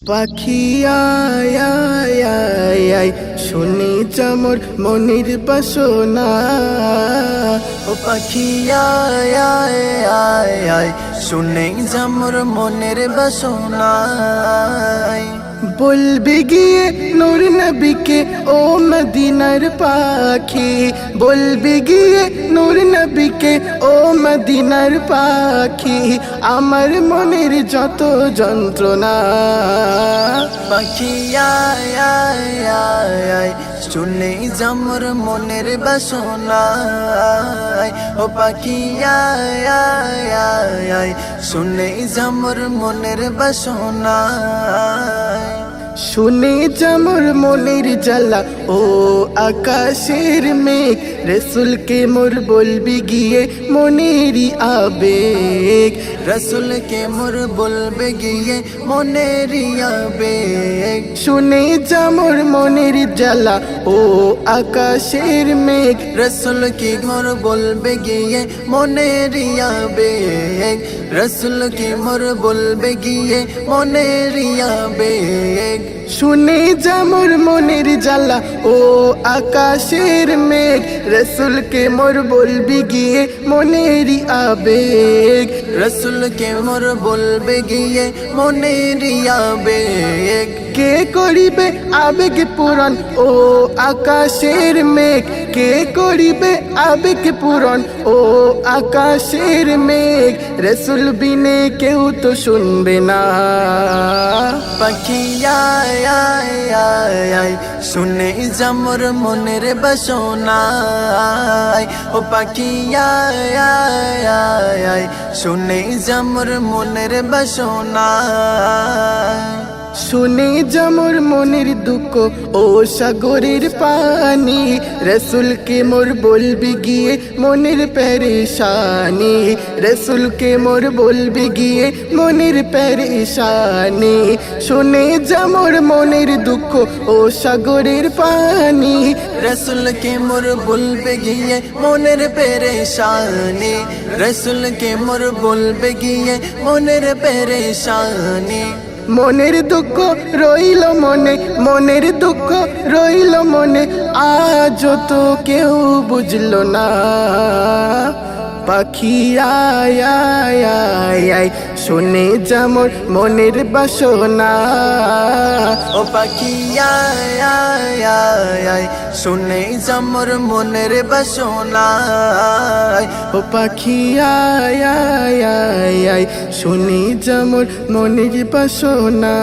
পাখি আয় আয় আয় আয় শুনি চামর মনির বাসনা। ও পাখি আয় আয় আয় আয় শুনে যামর মনের বাসনা। বলবি গিয়ে নূর নবীকে ও মদিনার পাখি, বলবি গিয়ে নূর নবীকে ও মদিনার পাখি, আমার মনের যত যন্ত্রণা। পাখি আয় আয় আয় আয় শুনে যামর মনের বাসনা। ও পাখি আয় আয় আয় আয় শুনে যামর মনের বাসনা। শুনে যামর মনের জ্বালা ও আকাশের মেঘ, রসুলকে মোর বলবি গিয়ে মনেরই আবেগ, রসুলকে মোর বলবে গিয়ে মনেরই আবেগ। শুনে যামর মনের জ্বালা ও আকাশের মেঘ, রসুলকে মোর বলবে গিয়ে মনেরই আবেগ, রসুলকে মোর বলবে গিয়ে মনেরই আবেগ। শুনে যামর মনের জ্বালা ও আকাশের মেঘ, রসুলকে মোর বলবি গিয়ে মনেরই আবেগ, রসুলকে মোর বলবে গিয়ে মনেরই আবেগ। কে করিবে আবেগ পূরণ ও আকাশের মেঘ, কে করিবে আবেগ পূরণ ও আকাশের মেঘ, রসুল বিনে কেউ তো শুনবে না। পাখি আয় আয় আয় আয় শুনে যামর মনের বাসনা। ও পাখি আয় আয় আয় আয় শুনে যামর মনের বাসনা। শুনে যামর মনের দুঃখ ও সাগরের পানি, রসুলকে মোর বলবি গিয়ে মনের পেরেশানি, রসুলকে মোর বলবি গিয়ে মনের পেরেশানি। শুনে যামর মনের দুঃখ ও সাগরের পানি, রসুলকে মোর বলবে গিয়ে মনের পেরেশানি, রসুলকে মোর বলবে গিয়ে মনের পেরেশানি। মনের দুঃখ রইল মনে, মনের দুঃখ রইল মনে, আজ তো কেউ বুঝলো না। পাখি আয় আয় আয় আয় শুনে যামর মনের বাসনা। ও পাখি আয় আয় আয় আয় শুনে যামর মনের বাসনা। ও পাখি আয় আয় আয় আয় শুনে যামর মনের বাসনা।